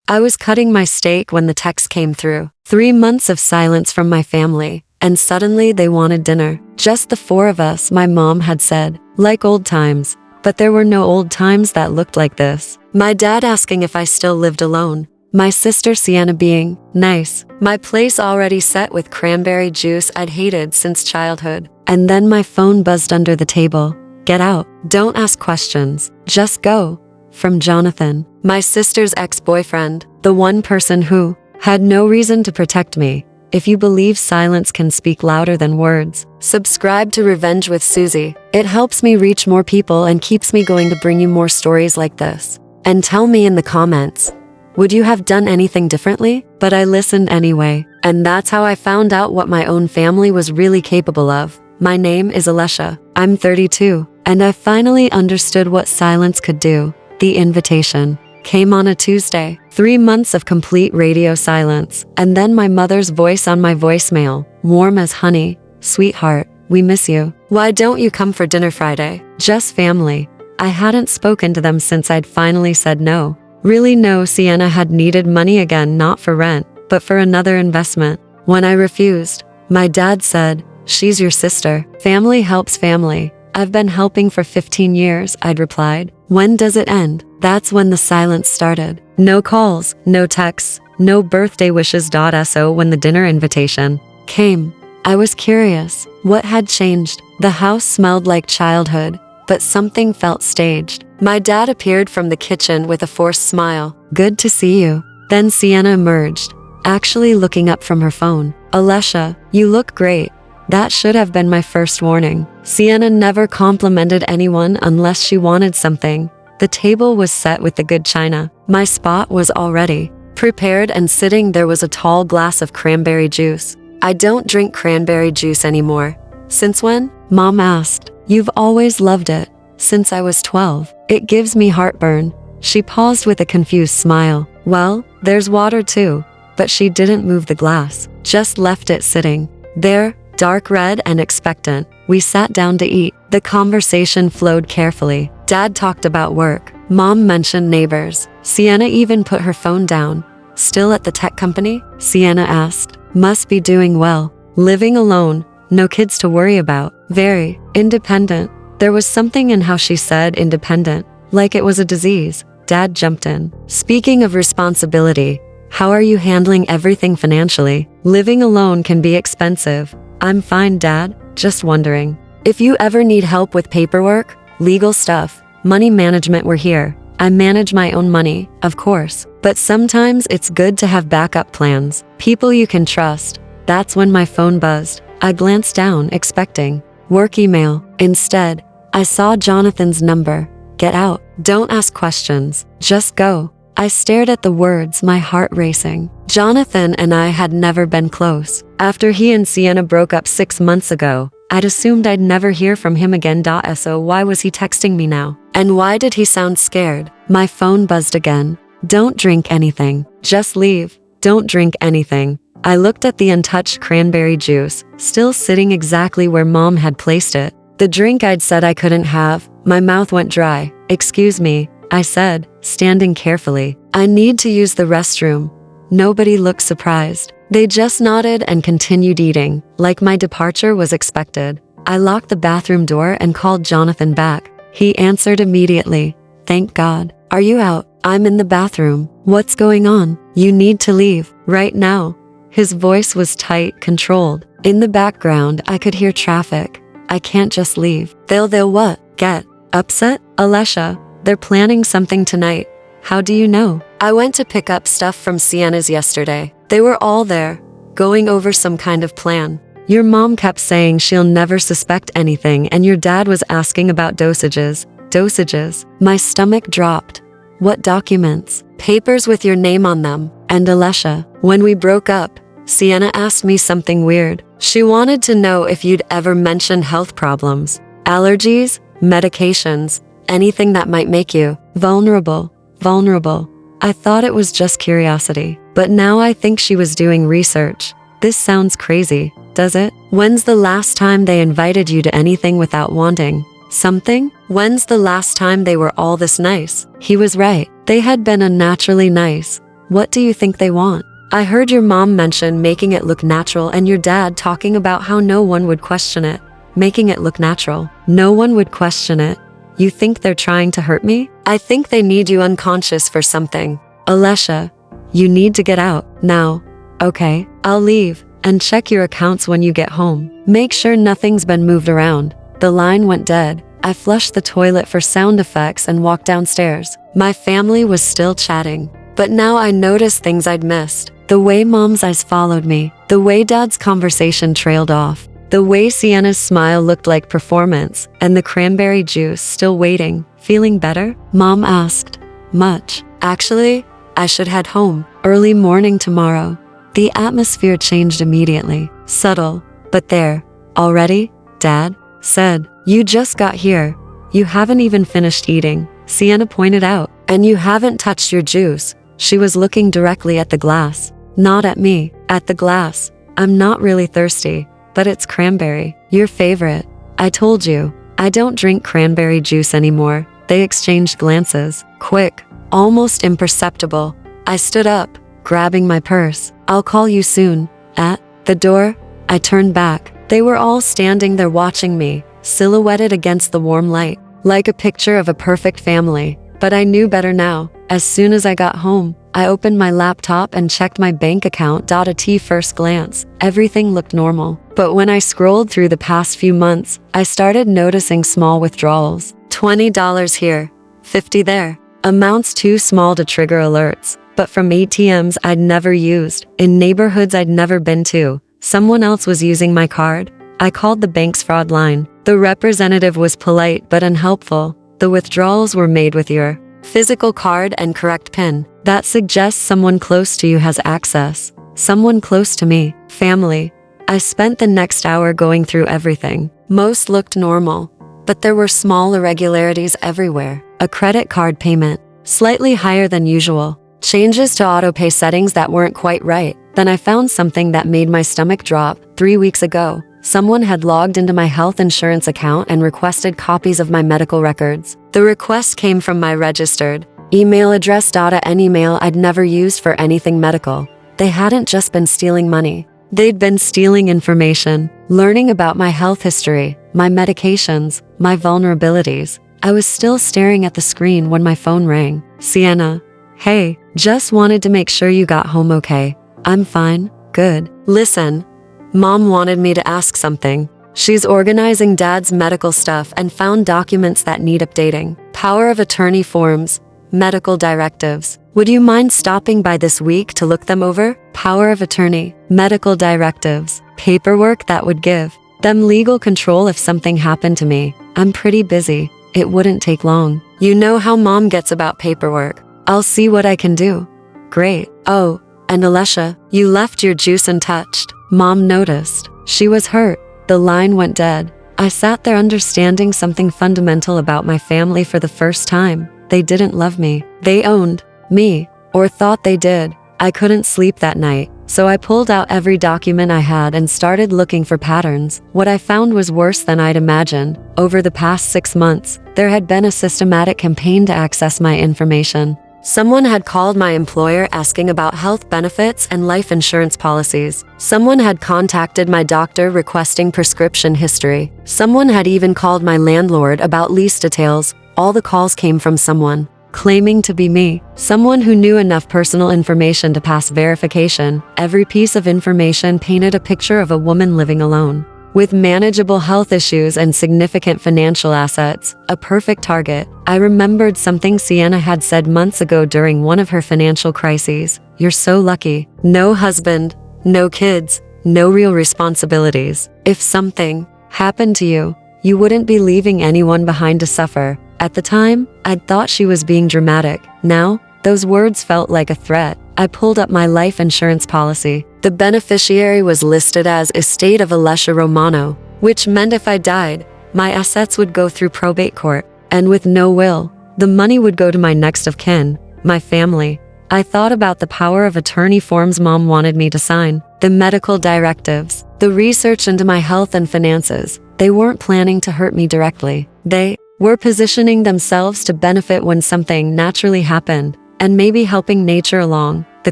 I was cutting my steak when the text came through. 3 months of silence from my family, and suddenly they wanted dinner. Just the four of us, my mom had said. Like old times. But there were no old times that looked like this. My dad asking if I still lived alone. My sister Sienna being nice. My place already set with cranberry juice I'd hated since childhood. And then my phone buzzed under the table. Get out. Don't ask questions. Just go. From Jonathan, my sister's ex-boyfriend, the one person who had no reason to protect me. If you believe silence can speak louder than words, subscribe to Revenge with Suzi. It helps me reach more people and keeps me going to bring you more stories like this. And tell me in the comments, would you have done anything differently? But I listened anyway, and that's how I found out what my own family was really capable of. My name is Alessia. I'm 32, and I finally understood what silence could do. The invitation came on a Tuesday. 3 months of complete radio silence, and then my mother's voice on my voicemail, warm as honey. Sweetheart, we miss you. Why don't you come for dinner Friday? Just family. I hadn't spoken to them since I'd finally said no. Really no, Sienna had needed money again, not for rent, but for another investment. When I refused, my dad said, she's your sister. Family helps family. I've been helping for 15 years, I'd replied. When does it end? That's when the silence started. No calls, no texts, no birthday wishes. So when the dinner invitation came, I was curious. What had changed? The house smelled like childhood, but something felt staged. My dad appeared from the kitchen with a forced smile. Good to see you. Then Sienna emerged, actually looking up from her phone. Alessia, you look great. That should have been my first warning. Sienna never complimented anyone unless she wanted something. The table was set with the good china. My spot was already prepared, and sitting there was a tall glass of cranberry juice. I don't drink cranberry juice anymore. Since when? Mom asked. You've always loved it. Since I was 12. It gives me heartburn. She paused with a confused smile. Well, there's water too. But she didn't move the glass, just left it sitting there, dark red and expectant. We sat down to eat. The conversation flowed carefully. Dad talked about work. Mom mentioned neighbors. Sienna even put her phone down. Still at the tech company? Sienna asked. Must be doing well. Living alone. No kids to worry about. Very independent. There was something in how she said independent, like it was a disease. Dad jumped in. Speaking of responsibility, how are you handling everything financially? Living alone can be expensive. I'm fine, Dad. Just wondering. If you ever need help with paperwork, legal stuff, money management, we're here. I manage my own money, of course. But sometimes it's good to have backup plans. People you can trust. That's when my phone buzzed. I glanced down, expecting work email. Instead, I saw Jonathan's number. Get out. Don't ask questions. Just go. I stared at the words, my heart racing. Jonathan and I had never been close. After he and Sienna broke up 6 months ago, I'd assumed I'd never hear from him again. So why was he texting me now? And why did he sound scared? My phone buzzed again. Don't drink anything. Just leave. Don't drink anything. I looked at the untouched cranberry juice, still sitting exactly where Mom had placed it. The drink I'd said I couldn't have. My mouth went dry. Excuse me, I said, standing carefully. I need to use the restroom. Nobody looked surprised. They just nodded and continued eating, like my departure was expected. I locked the bathroom door and called Jonathan back. He answered immediately. Thank God. Are you out? I'm in the bathroom. What's going on? You need to leave. Right now. His voice was tight, controlled. In the background, I could hear traffic. I can't just leave. They'll what? Get upset? Alessia, they're planning something tonight. How do you know? I went to pick up stuff from Sienna's yesterday. They were all there, going over some kind of plan. Your mom kept saying she'll never suspect anything, and your dad was asking about dosages. Dosages. My stomach dropped. What documents? Papers with your name on them. And Alessia, when we broke up, Sienna asked me something weird. She wanted to know if you'd ever mentioned health problems, allergies, medications, anything that might make you vulnerable. Vulnerable. I thought it was just curiosity, but now I think she was doing research. This sounds crazy, does it? When's the last time they invited you to anything without wanting something? When's the last time they were all this nice? He was right. They had been unnaturally nice. What do you think they want? I heard your mom mention making it look natural and your dad talking about how no one would question it. Making it look natural. No one would question it. You think they're trying to hurt me? I think they need you unconscious for something. Alessia, you need to get out, now. Okay, I'll leave, and check your accounts when you get home. Make sure nothing's been moved around. The line went dead. I flushed the toilet for sound effects and walked downstairs. My family was still chatting. But now I noticed things I'd missed. The way Mom's eyes followed me. The way Dad's conversation trailed off. The way Sienna's smile looked like performance, and the cranberry juice still waiting. Feeling better? Mom asked. Much. Actually, I should head home. Early morning tomorrow. The atmosphere changed immediately. Subtle, but there. Already? Dad said. You just got here. You haven't even finished eating, Sienna pointed out. And you haven't touched your juice. She was looking directly at the glass. Not at me, at the glass. I'm not really thirsty. But it's cranberry, your favorite. I told you, I don't drink cranberry juice anymore. They exchanged glances, quick, almost imperceptible. I stood up, grabbing my purse. I'll call you soon. At the door, I turned back. They were all standing there watching me, silhouetted against the warm light, like a picture of a perfect family. But I knew better now. As soon as I got home, I opened my laptop and checked my bank account. At first glance, everything looked normal. But when I scrolled through the past few months, I started noticing small withdrawals. $20 here, $50 there. Amounts too small to trigger alerts. But from ATMs I'd never used, in neighborhoods I'd never been to. Someone else was using my card. I called the bank's fraud line. The representative was polite but unhelpful. The withdrawals were made with your physical card and correct PIN. That suggests someone close to you has access. Someone close to me. Family. I spent the next hour going through everything. Most looked normal, but there were small irregularities everywhere. A credit card payment, slightly higher than usual. Changes to autopay settings that weren't quite right. Then I found something that made my stomach drop. 3 weeks ago, someone had logged into my health insurance account and requested copies of my medical records. The request came from my registered email address. An email I'd never used for anything medical. They hadn't just been stealing money. They'd been stealing information, learning about my health history, my medications, my vulnerabilities. I was still staring at the screen when my phone rang. Sienna. Hey, just wanted to make sure you got home okay. I'm fine, good. Listen, Mom wanted me to ask something. She's organizing Dad's medical stuff and found documents that need updating. Power of attorney forms, medical directives. Would you mind stopping by this week to look them over? Power of attorney, medical directives, paperwork that would give them legal control if something happened to me. I'm pretty busy. It wouldn't take long. You know how Mom gets about paperwork. I'll see what I can do. Great. Oh, and Alessia, you left your juice untouched. Mom noticed. She was hurt. The line went dead. I sat there understanding something fundamental about my family for the first time. They didn't love me. They owned me, or thought they did. I couldn't sleep that night, so I pulled out every document I had and started looking for patterns. What I found was worse than I'd imagined. Over the past 6 months, there had been a systematic campaign to access my information. Someone had called my employer asking about health benefits and life insurance policies. Someone had contacted my doctor requesting prescription history. Someone had even called my landlord about lease details. All the calls came from someone claiming to be me, someone who knew enough personal information to pass verification. Every piece of information painted a picture of a woman living alone, with manageable health issues and significant financial assets, a perfect target. I remembered something Sienna had said months ago during one of her financial crises. You're so lucky. No husband, no kids, no real responsibilities. If something happened to you, you wouldn't be leaving anyone behind to suffer. At the time, I'd thought she was being dramatic. Now, those words felt like a threat. I pulled up my life insurance policy. The beneficiary was listed as estate of Alessia Romano, which meant if I died, my assets would go through probate court. And with no will, the money would go to my next of kin, my family. I thought about the power of attorney forms Mom wanted me to sign, the medical directives, the research into my health and finances. They weren't planning to hurt me directly. They were positioning themselves to benefit when something naturally happened, and maybe helping nature along. the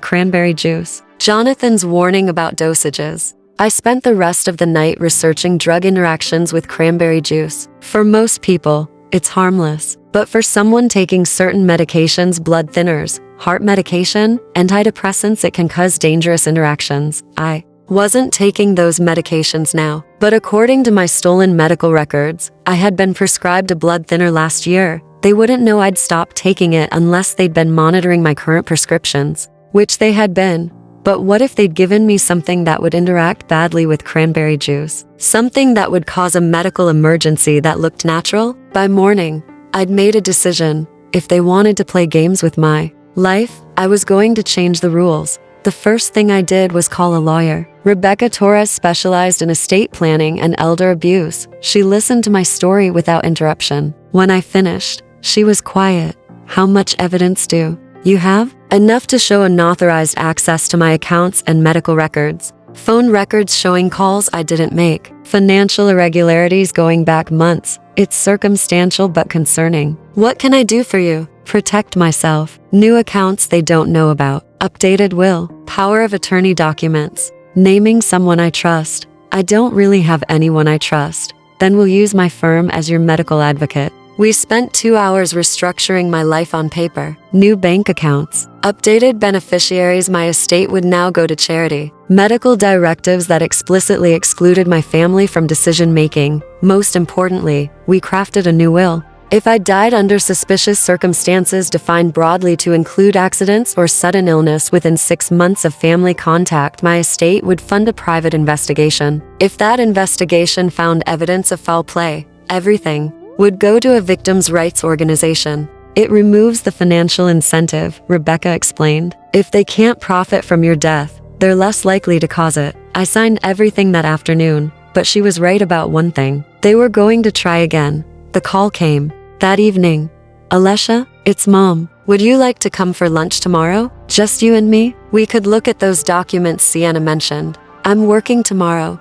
cranberry juice. Jonathan's warning about dosages. I spent the rest of the night researching drug interactions with cranberry juice. For most people, it's harmless. But for someone taking certain medications, blood thinners, heart medication, antidepressants, it can cause dangerous interactions. I wasn't taking those medications now. But according to my stolen medical records, I had been prescribed a blood thinner last year. They wouldn't know I'd stopped taking it unless they'd been monitoring my current prescriptions, which they had been. But what if they'd given me something that would interact badly with cranberry juice? Something that would cause a medical emergency that looked natural? By morning, I'd made a decision. If they wanted to play games with my life, I was going to change the rules. The first thing I did was call a lawyer. Rebecca Torres specialized in estate planning and elder abuse. She listened to my story without interruption. When I finished, she was quiet. How much evidence do you have? Enough to show unauthorized access to my accounts and medical records. Phone records showing calls I didn't make. Financial irregularities going back months. It's circumstantial but concerning. What can I do for you? Protect myself. New accounts they don't know about. Updated will. Power of attorney documents. Naming someone I trust. I don't really have anyone I trust. Then we'll use my firm as your medical advocate. We spent 2 hours restructuring my life on paper. New bank accounts. Updated beneficiaries. My estate would now go to charity. Medical directives that explicitly excluded my family from decision-making. Most importantly, we crafted a new will. If I died under suspicious circumstances defined broadly to include accidents or sudden illness within 6 months of family contact, my estate would fund a private investigation. If that investigation found evidence of foul play, everything would go to a victims' rights organization. It removes the financial incentive, Rebecca explained. If they can't profit from your death, they're less likely to cause it. I signed everything that afternoon, but she was right about one thing. They were going to try again. The call came that evening. Alessia, it's Mom. Would you like to come for lunch tomorrow? Just you and me? We could look at those documents Sienna mentioned. I'm working tomorrow.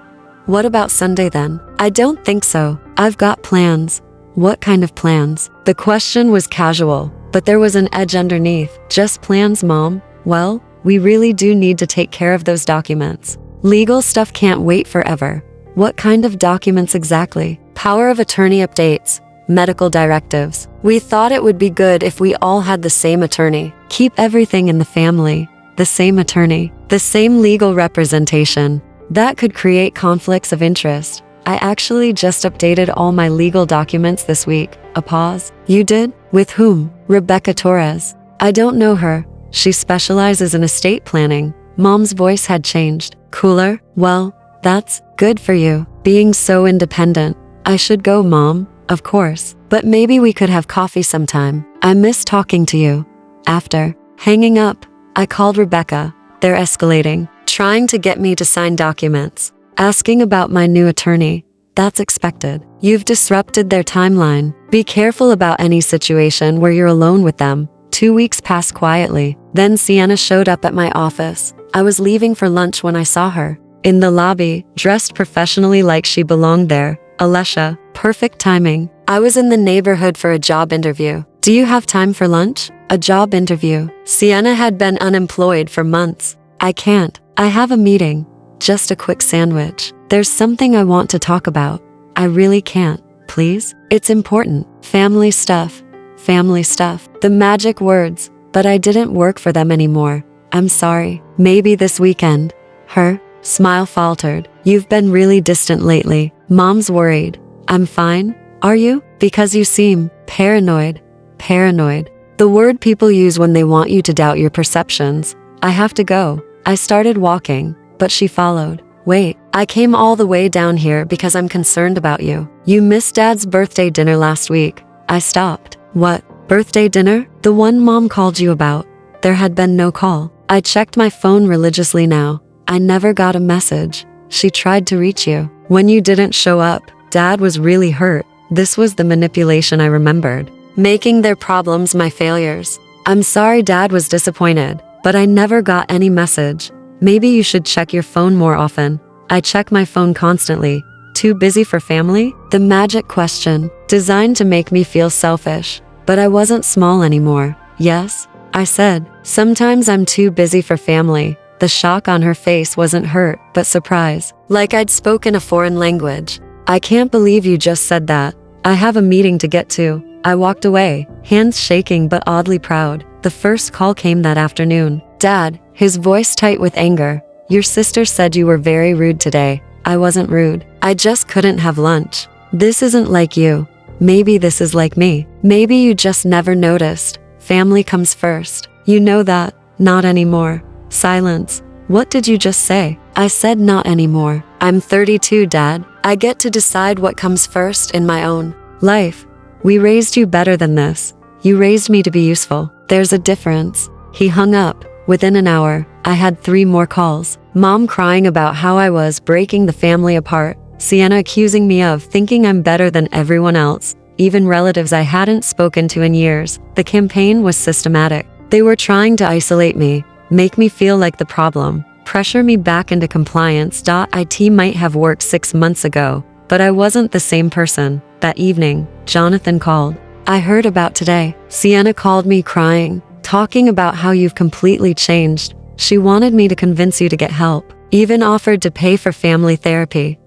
What about Sunday then? I don't think so. I've got plans. What kind of plans? The question was casual, but there was an edge underneath. Just plans, Mom? Well, we really do need to take care of those documents. Legal stuff can't wait forever. What kind of documents exactly? Power of attorney updates. Medical directives. We thought it would be good if we all had the same attorney. Keep everything in the family. The same attorney. The same legal representation. That could create conflicts of interest. I actually just updated all my legal documents this week. A pause. You did? With whom? Rebecca Torres. I don't know her. She specializes in estate planning. Mom's voice had changed. Cooler? Well, that's good for you. Being so independent. I should go, Mom. Of course. But maybe we could have coffee sometime. I miss talking to you. After hanging up, I called Rebecca. They're escalating. Trying to get me to sign documents. Asking about my new attorney. That's expected. You've disrupted their timeline. Be careful about any situation where you're alone with them. 2 weeks passed quietly. Then Sienna showed up at my office. I was leaving for lunch when I saw her. In the lobby, dressed professionally like she belonged there. Alessia, perfect timing. I was in the neighborhood for a job interview. Do you have time for lunch? A job interview. Sienna had been unemployed for months. I can't. I have a meeting. Just a quick sandwich. There's something I want to talk about. I really can't. Please? It's important. Family stuff. Family stuff. The magic words. But I didn't work for them anymore. I'm sorry. Maybe this weekend. Her smile faltered. You've been really distant lately. Mom's worried. I'm fine. Are you? Because you seem paranoid. Paranoid. The word people use when they want you to doubt your perceptions. I have to go. I started walking. But she followed. Wait, I came all the way down here because I'm concerned about you. You missed Dad's birthday dinner last week. I stopped. What? Birthday dinner? The one Mom called you about. There had been no call. I checked my phone religiously now. I never got a message. She tried to reach you. When you didn't show up, Dad was really hurt. This was the manipulation I remembered. Making their problems my failures. I'm sorry Dad was disappointed, but I never got any message. Maybe you should check your phone more often. I check my phone constantly. Too busy for family? The magic question, designed to make me feel selfish. But I wasn't small anymore. Yes, I said. Sometimes I'm too busy for family. The shock on her face wasn't hurt, but surprise. Like I'd spoken a foreign language. I can't believe you just said that. I have a meeting to get to. I walked away, hands shaking but oddly proud. The first call came that afternoon. Dad, his voice tight with anger. Your sister said you were very rude today. I wasn't rude. I just couldn't have lunch. This isn't like you. Maybe this is like me. Maybe you just never noticed. Family comes first. You know that. Not anymore. Silence. What did you just say? I said not anymore. I'm 32, Dad. I get to decide what comes first in my own life. We raised you better than this. You raised me to be useful. There's a difference. He hung up. Within an hour, I had 3 more calls. Mom crying about how I was breaking the family apart. Sienna accusing me of thinking I'm better than everyone else, even relatives I hadn't spoken to in years. The campaign was systematic. They were trying to isolate me, make me feel like the problem, pressure me back into compliance. It might have worked 6 months ago, but I wasn't the same person. That evening, Jonathan called. I heard about today. Sienna called me crying, talking about how you've completely changed. She wanted me to convince you to get help, even offered to pay for family therapy,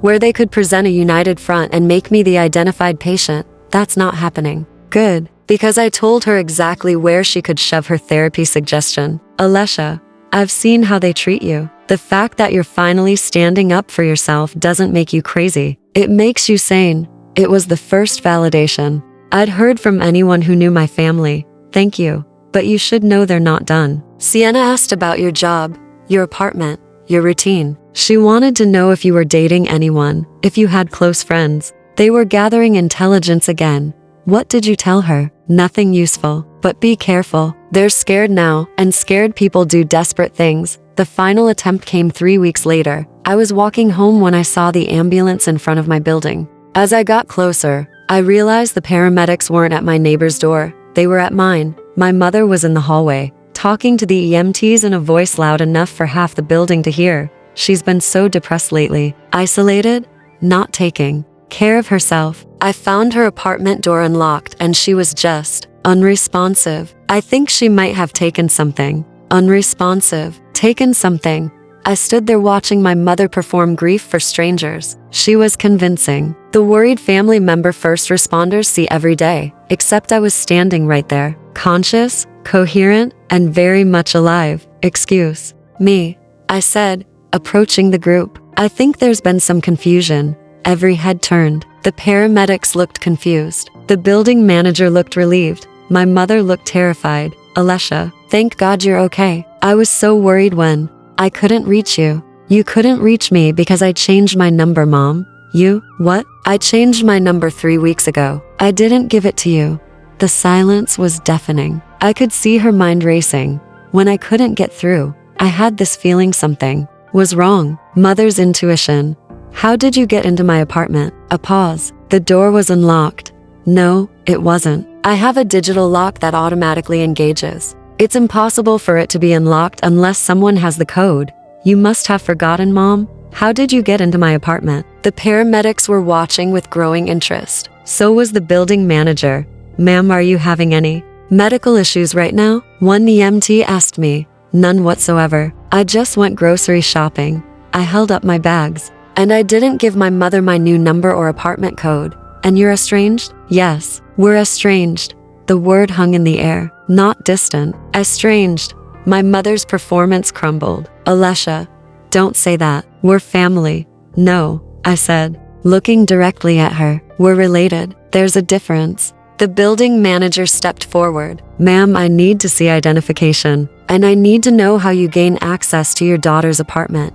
where they could present a united front and make me the identified patient. That's not happening. Good, because I told her exactly where she could shove her therapy suggestion. Alessia, I've seen how they treat you. The fact that you're finally standing up for yourself doesn't make you crazy. It makes you sane. It was the first validation I'd heard from anyone who knew my family. Thank you, but you should know they're not done. Sienna asked about your job, your apartment, your routine. She wanted to know if you were dating anyone, if you had close friends. They were gathering intelligence again. What did you tell her? Nothing useful, but be careful. They're scared now, and scared people do desperate things. The final attempt came 3 weeks later. I was walking home when I saw the ambulance in front of my building. As I got closer, I realized the paramedics weren't at my neighbor's door. They were at mine. My mother was in the hallway, talking to the EMTs in a voice loud enough for half the building to hear. She's been so depressed lately. Isolated, not taking care of herself. I found her apartment door unlocked and she was just unresponsive. I think she might have taken something. Unresponsive. Taken something. I stood there watching my mother perform grief for strangers. She was convincing. The worried family member first responders see every day, except I was standing right there, conscious, coherent, and very much alive. Excuse me, I said, approaching the group. I think there's been some confusion. Every head turned. The paramedics looked confused. The building manager looked relieved. My mother looked terrified. Alessia, thank God you're okay. I was so worried when I couldn't reach you. You couldn't reach me because I changed my number, Mom. You? What? I changed my number 3 weeks ago. I didn't give it to you. The silence was deafening. I could see her mind racing. When I couldn't get through, I had this feeling something was wrong. Mother's intuition. How did you get into my apartment? A pause. The door was unlocked. No, it wasn't. I have a digital lock that automatically engages. It's impossible for it to be unlocked unless someone has the code. You must have forgotten, Mom. How did you get into my apartment? The paramedics were watching with growing interest. So was the building manager. Ma'am, are you having any medical issues right now? One EMT asked me. None whatsoever. I just went grocery shopping. I held up my bags. And I didn't give my mother my new number or apartment code. And you're estranged? Yes, we're estranged. The word hung in the air, not distant. Estranged. My mother's performance crumbled. Alessia, don't say that. We're family. No, I said, looking directly at her. We're related. There's a difference. The building manager stepped forward. Ma'am, I need to see identification. And I need to know how you gain access to your daughter's apartment.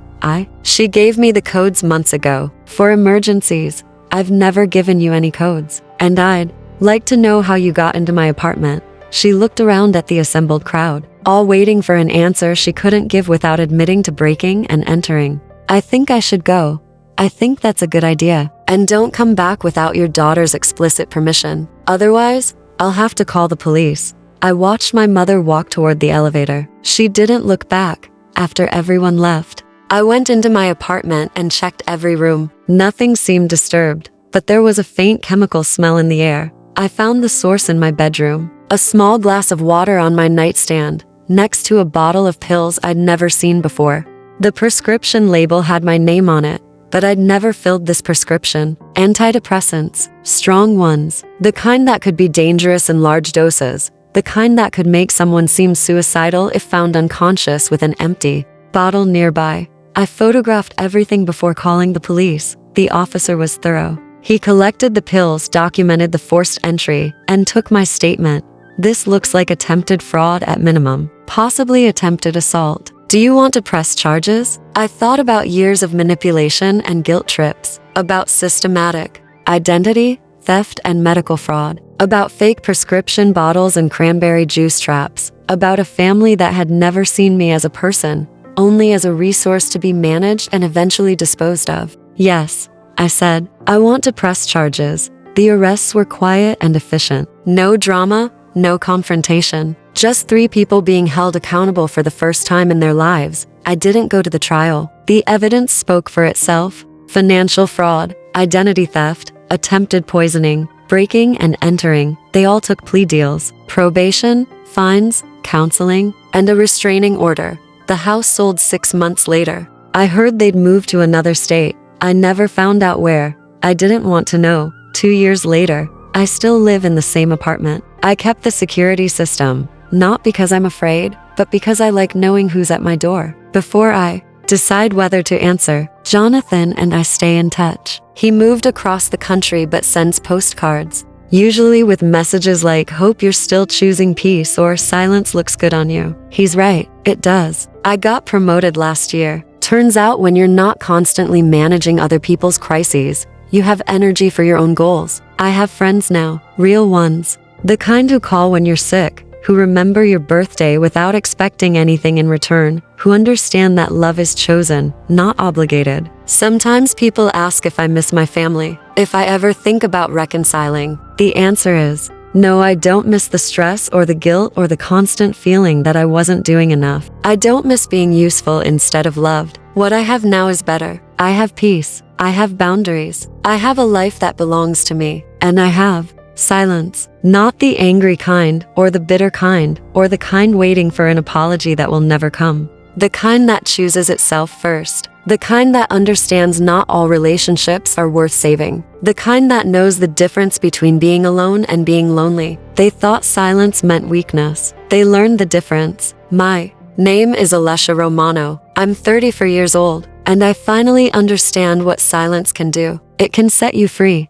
She gave me the codes months ago. For emergencies. I've never given you any codes. And I'd like to know how you got into my apartment. She looked around at the assembled crowd, all waiting for an answer she couldn't give without admitting to breaking and entering. I think I should go. I think that's a good idea. And don't come back without your daughter's explicit permission. Otherwise, I'll have to call the police. I watched my mother walk toward the elevator. She didn't look back. After everyone left, I went into my apartment and checked every room. Nothing seemed disturbed, but there was a faint chemical smell in the air. I found the source in my bedroom. A small glass of water on my nightstand, next to a bottle of pills I'd never seen before. The prescription label had my name on it, but I'd never filled this prescription. Antidepressants, strong ones, the kind that could be dangerous in large doses, the kind that could make someone seem suicidal if found unconscious with an empty bottle nearby. I photographed everything before calling the police. The officer was thorough. He collected the pills, documented the forced entry, and took my statement. This looks like attempted fraud at minimum, possibly attempted assault. Do you want to press charges? I thought about years of manipulation and guilt trips, about systematic identity theft and medical fraud, about fake prescription bottles and cranberry juice traps, about a family that had never seen me as a person, only as a resource to be managed and eventually disposed of. Yes, I said, I want to press charges. The arrests were quiet and efficient. No drama, no confrontation. Just 3 people being held accountable for the first time in their lives. I didn't go to the trial. The evidence spoke for itself. Financial fraud, identity theft, attempted poisoning, breaking and entering. They all took plea deals. Probation, fines, counseling, and a restraining order. The house sold 6 months later. I heard they'd moved to another state. I never found out where. I didn't want to know. 2 years later, I still live in the same apartment. I kept the security system, not because I'm afraid, but because I like knowing who's at my door. Before I decide whether to answer, Jonathan and I stay in touch. He moved across the country but sends postcards, usually with messages like, hope you're still choosing peace or silence looks good on you. He's right, it does. I got promoted last year. Turns out when you're not constantly managing other people's crises, you have energy for your own goals. I have friends now, real ones. The kind who call when you're sick, who remember your birthday without expecting anything in return, who understand that love is chosen, not obligated. Sometimes people ask if I miss my family, if I ever think about reconciling. The answer is, no, I don't miss the stress or the guilt or the constant feeling that I wasn't doing enough. I don't miss being useful instead of loved. What I have now is better. I have peace. I have boundaries. I have a life that belongs to me. And I have silence. Not the angry kind, or the bitter kind, or the kind waiting for an apology that will never come. The kind that chooses itself first. The kind that understands not all relationships are worth saving. The kind that knows the difference between being alone and being lonely. They thought silence meant weakness. They learned the difference. My name is Alessia Romano. I'm 34 years old, and I finally understand what silence can do. It can set you free.